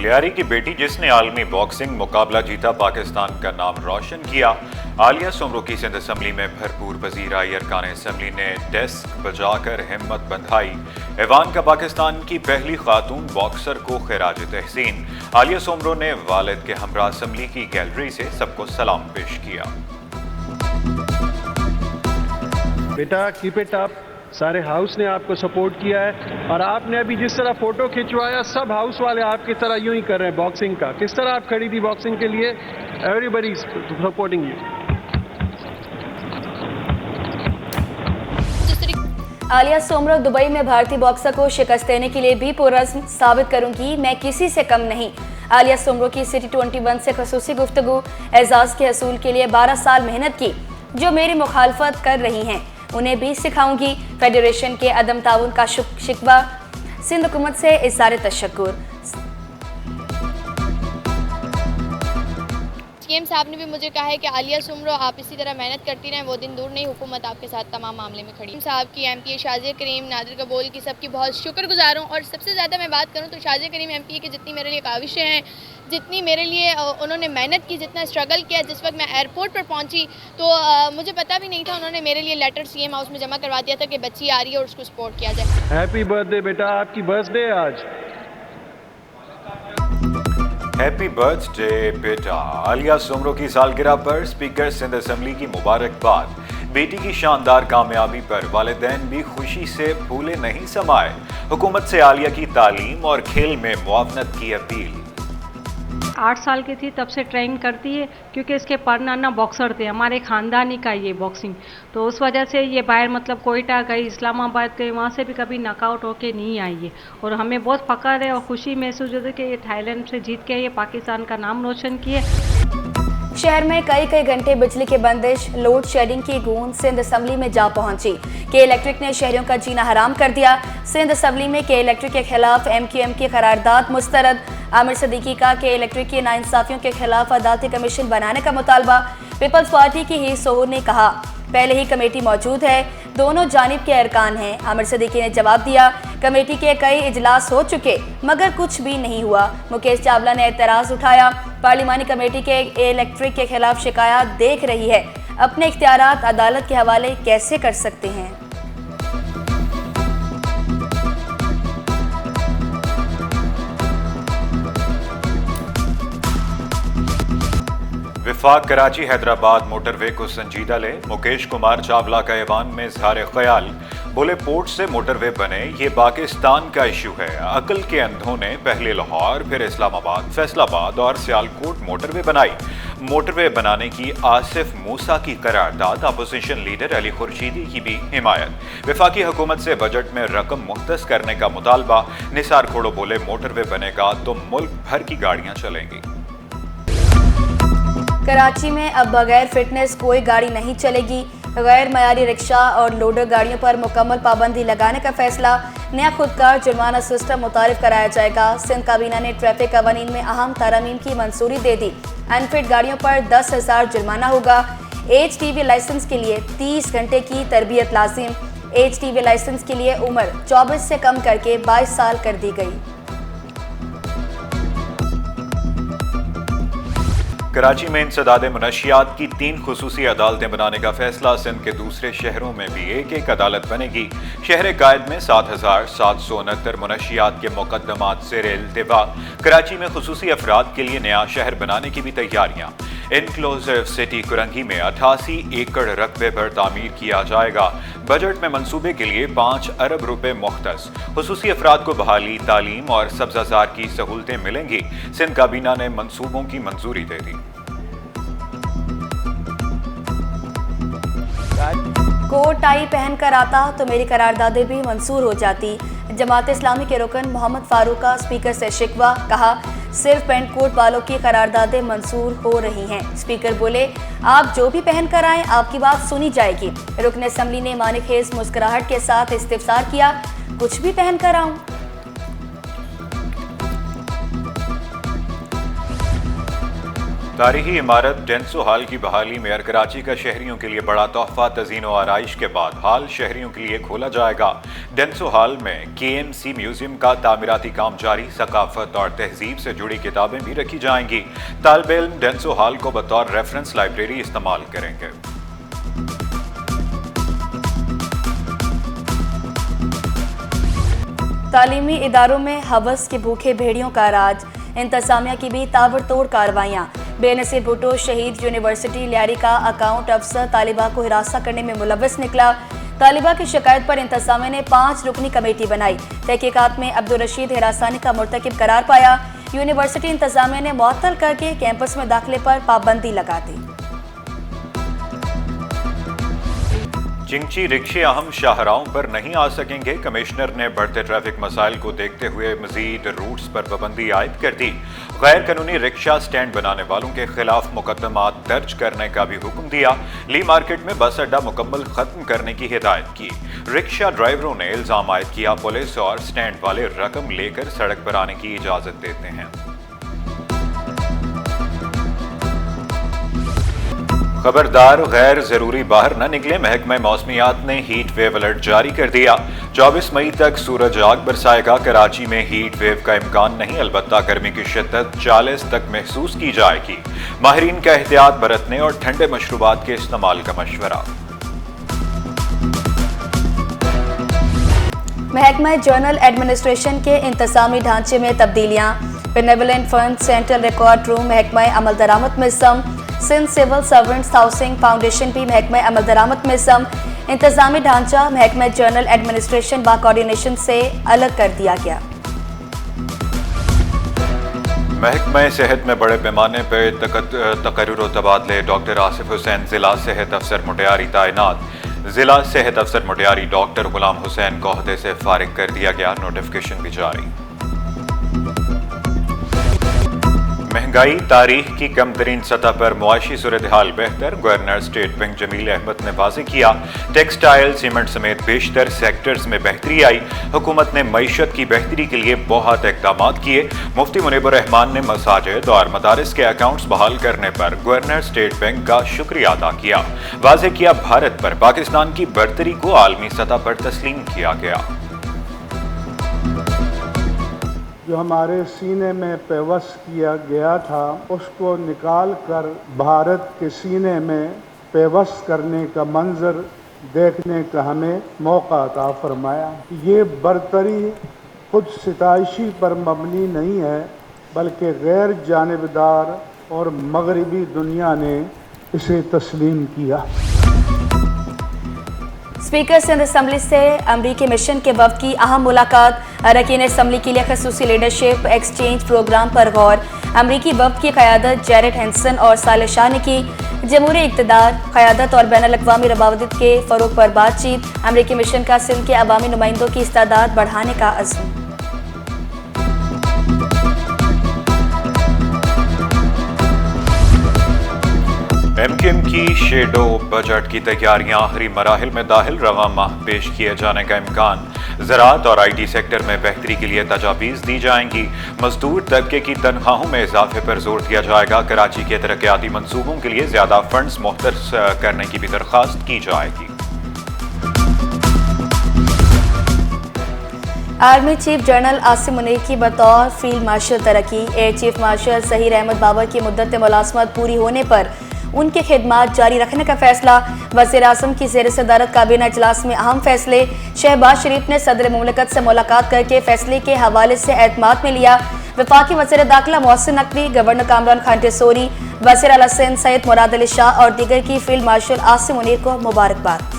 लियारी की बेटी जिसने आलमी बॉक्सिंग मुकाबला जीता, पाकिस्तान का नाम रोशन किया। आलिया सोमरो की सिंध असम्बली में भरपूर वजीर आई। अरकान असम्बली ने डेस्क बजाकर हिम्मत बंधाई। ऐवान का पाकिस्तान की पहली खातून बॉक्सर को खिराज तहसीन। आलिया सोमरो ने वालिद के हमरा असम्बली की गैलरी से सबको सलाम पेश किया। बेटा कीप इट अप, सारे हाउस ने आपको सपोर्ट किया है और आपने अभी जिस तरह फोटो खिंचवाया, सब हाउस वाले आपकी तरह यूं ही कर रहे हैं बॉक्सिंग का। किस तरह आप खड़ी थी बॉक्सिंग के लिए? Everybody supporting you. Alia Soomro Dubai में भारतीय बॉक्सर को शिकस्त देने के लिए भी पुरज़्म साबित करूंगी, मैं किसी से कम नहीं। आलिया सोमरो की सिटी 21 से खसूसी गुफ्तगू। एजाज के हसूल के लिए 12 साल मेहनत की, जो मेरी मुखालफत कर रही हैं उन्हें भी सिखाऊंगी। फेडरेशन के अदम ताउन का शिकवा। सिंध हुकूमत से इज़हार तशक्कुर। सीएम साहब ने भी मुझे कहा है कि आलिया सोमरो आप इसी तरह मेहनत करती रहें, वो दिन दूर नहीं, हुकूमत आपके साथ तमाम मामले में खड़ी। साहब की, एमपीए शाजिया करीम, नादिर कबूल की, सबकी बहुत शुक्रगुजार हूँ। और सबसे ज़्यादा मैं बात करूँ तो शाजिया करीम एमपीए की जितनी मेरे लिए काविशें हैं, जितनी मेरे लिए उन्होंने मेहनत की, जितना स्ट्रगल किया, जिस वक्त मैं एयरपोर्ट पर पहुंची तो मुझे पता भी नहीं था, उन्होंने मेरे लिए लेटर सीएम हाउस में जमा करवा दिया था कि बच्ची आ रही है और उसको सपोर्ट किया जाए। हैप्पी बर्थडे बेटा, आपकी बर्थडे है आज। हैप्पी बर्थडे बेटा। आलिया सोमरो की सालगिरह पर स्पीकर सिंध असम्बली की मुबारकबाद। बेटी की शानदार कामयाबी पर वालिदैन भी खुशी से फूले नहीं समाये। हुकूमत से आलिया की तालीम और खेल में मुआवनत की अपील। 8 साल की थी तब से ट्रेन करती है, क्योंकि इसके परनाना बॉक्सर थे, हमारे ख़ानदानी का ये बॉक्सिंग, तो उस वजह से ये बाहर मतलब कोयटा गई, इस्लामाबाद गई, वहाँ से भी कभी नॉकआउट होके नहीं आई है। और हमें बहुत फ़ख्र है और खुशी महसूस होती है कि ये थाईलैंड से जीत के ये पाकिस्तान का नाम रोशन किए। शहर में कई घंटे बिजली की बंदिश, लोड शेडिंग की गूंज सिंध असम्बली में जा पहुंची। के इलेक्ट्रिक ने शहरियों का जीना हराम कर दिया। सिंध असम्बली में के इलेक्ट्रिक के खिलाफ MQM की करारदाद मुस्तरद। आमिर सिद्दीकी का के इलेक्ट्रिक की नाइंसाफियों के खिलाफ अदालती कमीशन बनाने का मुतालबा। पीपल्स पार्टी की ही सोहर ने कहा, पहले ही कमेटी मौजूद है, दोनों जानिब के अरकान हैं। आमिर सिद्दीकी ने जवाब दिया, कमेटी के कई इजलास हो चुके मगर कुछ भी नहीं हुआ। मुकेश चावला ने एतराज़ उठाया, पार्लिमानी कमेटी के इलेक्ट्रिक के खिलाफ शिकायत देख रही है, अपने इख्तियारात अदालत के हवाले कैसे कर सकते हैं। विफाक कराची हैदराबाद मोटरवे को संजीदा ले। मुकेश कुमार चावला का ऐवान में इज़हार ख्याल। बोले, पोर्ट से मोटरवे बने ये पाकिस्तान का इशू है। अकल के अंधों ने पहले लाहौर, फिर इस्लामाबाद, फैसलाबाद और सियालकोट मोटरवे बनाई। मोटरवे बनाने की आसिफ मूसा की करारदाद। अपोजिशन लीडर अली खुर्शीदी की भी हिमायत। विफाकी हुकूमत से बजट में रकम मुख्तस करने का मुतालबा। निसार खोड़ो बोले, मोटरवे बनेगा तो मुल्क भर की गाड़ियां चलेंगी। कराची में अब बगैर फिटनेस कोई गाड़ी नहीं चलेगी। गैर मयारी रिक्शा और लोडर गाड़ियों पर मुकम्मल पाबंदी लगाने का फैसला। नया खुदकार जुर्माना सिस्टम मुतारिफ कराया जाएगा। सिंध काबीना ने ट्रैफिक कवानीन में अहम तरमीम की मंजूरी दे दी। अनफिट गाड़ियों पर 10,000 जुर्माना होगा। HTV लाइसेंस के लिए 30 घंटे की तरबियत लाजिम। HTV लाइसेंस के लिए उम्र 24 से कम करके 22 साल कर दी गई। कराची में इंसदादे मुनशियात की 3 खुसूसी अदालतें बनाने का फैसला। सिंध के दूसरे शहरों में भी एक अदालत बनेगी। शहर कायद में 7,769 मुनशियात के मुकदमात ज़ेर इल्तिवा। कराची में खुसूसी अफराद के लिए नया शहर बनाने की भी तैयारियां। इनक्लूसिव सिटी कुरंगी में 88 एकड़ रकबे पर तामीर किया जाएगा। बजट में मंसूबे के लिए 5 अरब रुपए मुख्तस। खुसूसी अफराद को बहाली, तालीम और सब्जाजार की सहूलतें मिलेंगी। सिंध काबीना ने मंसूबों की मंजूरी दे दी। कोट टाई पहनकर आता तो मेरी करारदादें भी मंसूर हो जाती। जमात इस्लामी के रुकन मोहम्मद फारूक का स्पीकर से शिकवा। कहा, सिर्फ पेंट कोट वालों की करारदादें मंसूर हो रही हैं। स्पीकर बोले, आप जो भी पहन कर आएं आपकी बात सुनी जाएगी। रुकन असम्बली ने मानिखेज मुस्कुराहट के साथ इस्तिफसार किया, कुछ भी पहन कर आऊं। तारीखी इमारत डेंसो हॉल की बहाली में कराची का शहरियों के लिए बड़ा तोहफा तज़ीनो आराइश के बाद हाल शहरियों के लिए खोला जाएगा। डेंसो हॉल में KMC म्यूजियम का तामीराती काम जारी, सकाफत और तहजीब से जुड़ी किताबें भी रखी जाएंगी। तालिब इल्म डेंसो हॉल को बतौर रेफरेंस लाइब्रेरी इस्तेमाल करेंगे। तालीमी इदारों में हवस के भूखे भेड़ियों का राज, इंतजामिया की भी ताबड़तोड़ कार्रवाइयाँ। बेनसीर भुट्टो शहीद यूनिवर्सिटी लियारी का अकाउंट अफसर तालिबा को हिरासत करने में मुलव्वस निकला। तालिबा की शिकायत पर इंतजामिया ने 5 रुकनी कमेटी बनाई। तहकीकात में अब्दुल रशीद हिरासानी का मुर्तकिब करार पाया। यूनिवर्सिटी इंतजामिया ने मुअत्तल करके कैंपस में दाखिले पर पाबंदी लगा दी। चिंची रिक्शे अहम शाहराहों पर नहीं आ सकेंगे। कमिश्नर ने बढ़ते ट्रैफिक मसाइल को देखते हुए मजीद रूट्स पर पाबंदी आयद कर दी। गैर कानूनी रिक्शा स्टैंड बनाने वालों के खिलाफ मुकदमा दर्ज करने का भी हुक्म दिया। ली मार्केट में बस अड्डा मुकम्मल खत्म करने की हिदायत की। रिक्शा ड्राइवरों ने इल्जाम आयद किया, पुलिस और स्टैंड वाले रकम लेकर सड़क पर आने की इजाजत देते हैं। खबरदार, गैर जरूरी बाहर न निकले। महकमा मौसमियात ने हीट वेव अलर्ट जारी कर दिया। 24 मई तक सूरज आग बरसाएगा। कराची में हीट वेव का इम्कान नहीं, अलबत्ता गर्मी की शिद्दत 40 तक महसूस की जाएगी। माहिरीन का एहतियात बरतने और ठंडे मशरूबात के इस्तेमाल का मशवरा। महकमा जनरल एडमिनिस्ट्रेशन के इंतजामी ढांचे में तब्दीलियाँ। Benevolent fund, central record room, महकमा अमल दरामद में सम। Sindh civil servants housing foundation भी महकमा अमल दरामद में सम। इंतजामी ढांचा महकमा जनरल एडमिनिस्ट्रेशन बा कोऑर्डिनेशन से अलग कर दिया गया। महकमा सेहत में बड़े पैमाने पर तकर्रुर व तबादले। डॉक्टर आसिफ हुसैन जिला सेहत अफसर मुटियारी तैनात। जिला सेहत अफसर मुटियारी डॉक्टर गुलाम हुसैन को ओहदे से फारिग कर दिया गया। नोटिफिकेशन भी जारी। महंगाई तारीख की कम तरीन सतह पर मुआशी सूरत हाल बेहतर। Governor state bank Jameel Ahmad ने वाज़ेह किया, टेक्सटाइल, सीमेंट समेत बेशतर सेक्टर्स में बेहतरी आई। हुकूमत ने मईशत की बेहतरी के लिए बहुत इकदाम किए। मुफ्ती मुनीबुर रहमान ने मसाजिद और मदारिस के अकाउंट्स बहाल करने पर गवर्नर स्टेट बैंक का शुक्रिया अदा किया। वाज़ेह किया, भारत पर पाकिस्तान की बर्तरी को आलमी सतह पर तस्लीम किया गया। जो हमारे सीने में पेवस्त किया गया था उसको निकाल कर भारत के सीने में पेवस्त करने का मंजर देखने का हमें मौका अता फरमाया। ये बर्तरी खुद सिताइशी पर मबनी नहीं है, बल्कि गैर जानिबदार और मगरबी दुनिया ने इसे तस्लीम किया। स्पीकर सिंध असम्बली से अमरीकी मिशन के वफ्द की अहम मुलाकात। अरकान असम्बली के लिए खसूसी लीडरशिप एक्सचेंज प्रोग्राम पर गौर। अमरीकी वफ्द की क़यादत जेरेड हैंसन और साले शाह ने की। जमहूरी इक़्तिदार, क़यादत और बैनुल अक़वामी रवाबित के फ़रोग़ पर बातचीत। अमरीकी मिशन का सिंध के अवामी नुमाइंदों की इस्तादाद बढ़ाने का अज़्म। MQM की शेडो बजट की तैयारियां आखिरी मराहिल में दाखिल। रवा माह पेश किए जाने का इम्कान। ज़राअत और IT सेक्टर में बेहतरी के लिए तजावीज़ दी जाएंगी। मजदूर तबके की तनख्वाहों में इजाफे पर जोर दिया जाएगा। कराची के तरक्याती मंसूबों के लिए ज़्यादा फंड्स मुख्तर करने की भी दरख्वास्त की जाएगी। Army chief general Asim Munir की बतौर फील्ड मार्शल तरक्की। Air chief marshal Zaheer Ahmad Babar की मुद्दत मुलाज़मत पूरी होने पर उनके खिदमात जारी रखने का फैसला। वज़ीर आज़म की ज़ेर सदारत काबीना इजलास में अहम फैसले। शहबाज शरीफ ने सदर मुमलिकत से मुलाकात करके फैसले के हवाले से एतमाद में लिया। वफाकी वज़ीर दाखिला मोहसिन नकवी, गवर्नर कामरान खान टेसोरी, वज़ीर आला सिंध सैयद मुराद अली शाह और दीगर की फील्ड मार्शल आसिम मुनीर को मुबारकबाद।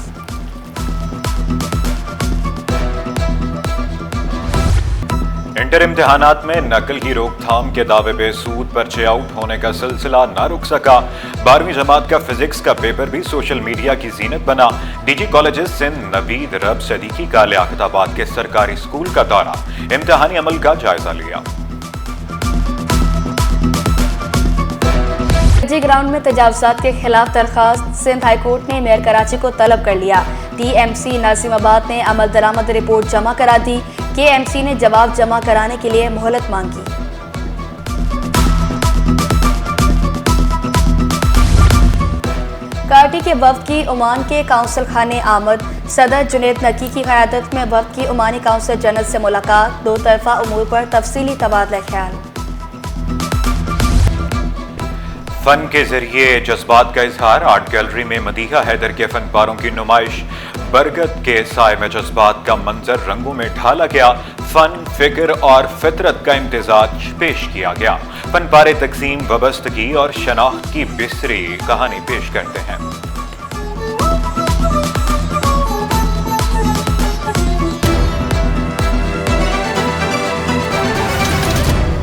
इंटर इम्तिहानात में नकल की रोकथाम के दावे पे सूद पर चेआउट होने का सिलसिला न रुक सका। 12वीं जमात का फिजिक्स का पेपर भी सोशल मीडिया की जीनत बना। DG कॉलेजेस सिंध नवीद रब सदीकी का लियाकताबाद के सरकारी स्कूल का दौरा, इम्तिहानी अमल का जायजा लिया। ग्राउंड में तजावुज़ात के खिलाफ दरखास्त। सिंध हाई कोर्ट ने मेयर कराची को तलब कर लिया। TMC नाज़िमाबाद ने अमल दरामद रिपोर्ट जमा करा दी। KMC ने जवाब जमा कराने के लिए मोहलत मांगी। पार्टी के वफ्द की ओमान के काउंसिल खाने आमद, सदर जुनैद नकी की क़यादत में वफ्द की ओमानी काउंसिल जनरल से मुलाकात, दो तरफा उमूर पर तफसीली तबादला ख्याल। फन के जरिए जज्बात का इजहार, आर्ट गैलरी में मदीहा हैदर के फनपारों की नुमाइश, बरगद के साए में जज्बात का मंजर रंगों में ढाला गया, फन, फिक्र और फितरत का इम्तिजाज पेश किया गया। फनपारे तकसीम, वबस्तगी और शनाख्त की बिसरी कहानी पेश करते हैं।